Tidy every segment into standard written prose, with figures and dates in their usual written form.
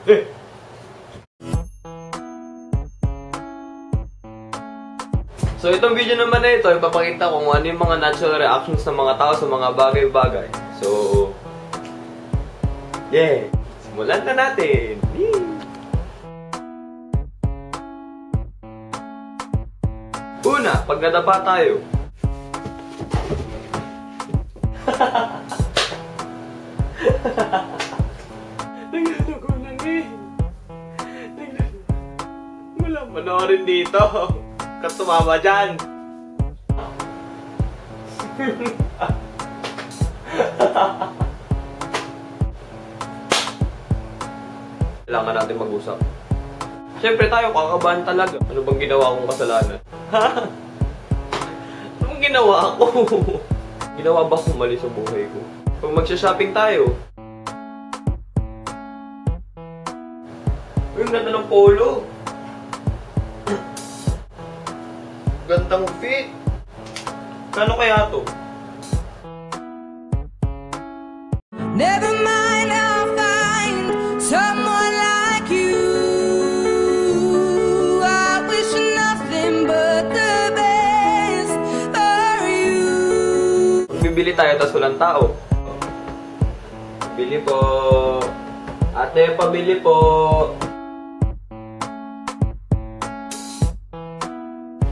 So itong video naman na ito, ipapakita ko kung ano yung mga natural reactions ng mga tao sa mga bagay-bagay. So, yeah! Simulan na natin! Una, pag nadapa tayo. Naglalako lang eh. Wala panoorin dito. Katumama dyan. Kailangan natin mag-usap. Siyempre tayo, kakabahan talaga. Ano bang ginawa kong kasalanan? Anong ginawa ko? Ginawa ba akong mali sa buhay ko? Pag magsha-shopping tayo. Uy, ang ganda ng polo. Gandang fit. Kano kaya to? Never mind, I'll find someone like you. I wish nothing but the best for you. Bibili tayo tas walang tao. Bili po. Ate, pabili po.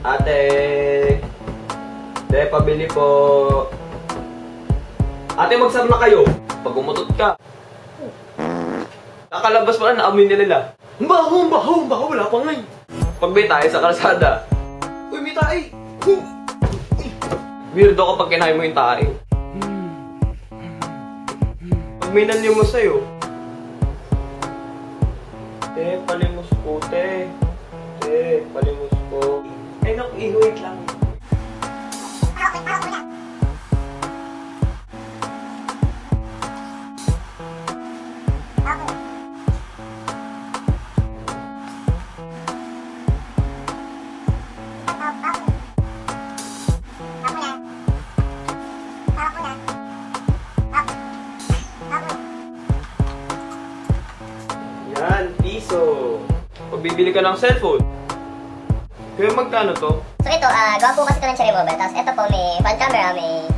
Ate, pabili po. Ate, magsar na kayo. Pag umutot ka. Kakalabas pala, naamoy nila. Baho, wala pa ngay. Pag may tayo sa kalsada. Uy, may tayo. Weirdo kapag kinain mo yung tayo. Pag may nalimos sa'yo. Palimos po, palimos po. Ay, naku, wait lang. Yan, piso. Pag bibili ka ng cellphone. Kaya magkano to? So ito, gawa po kasi ito ng cherry mobile. Tapos ito po, may front camera, may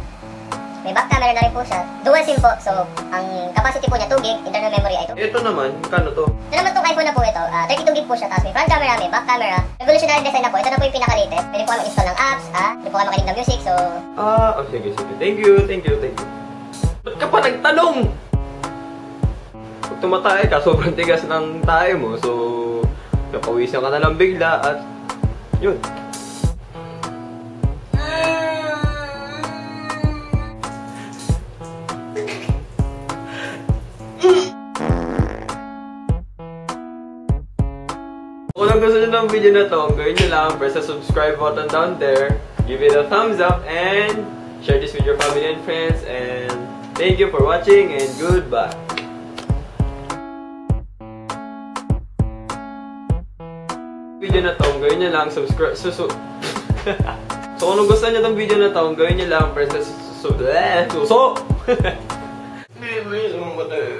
back camera na rin po siya. Dual SIM po. So, ang capacity po niya 2 GB, internal memory ay 2. Ito naman, magkano to? Ito naman itong iPhone na po ito, 32 GB po siya. Tapos may front camera, may back camera. Revolutionary design na po. Ito na po yung pinaka-latest. Pwede po kayo mag-install ng apps, pwede po kayo makinig ng music, so... Sige. Thank you. Ba't ka pa nagtanong? Pag tumatay ka, sobrang tigas ng tayo mo. So, napawisan ka na lang bigla at... Yun. Kung gusto nyo ng video na to, gawin nyo lang, press the subscribe button down there, give it a thumbs up, and share this with your family and friends, and thank you for watching, and goodbye! Video na to, gawin nyo lang, subscribe, So kung gusto nyo tong video na to, gawin nyo lang, press the Bilisan mo, matay.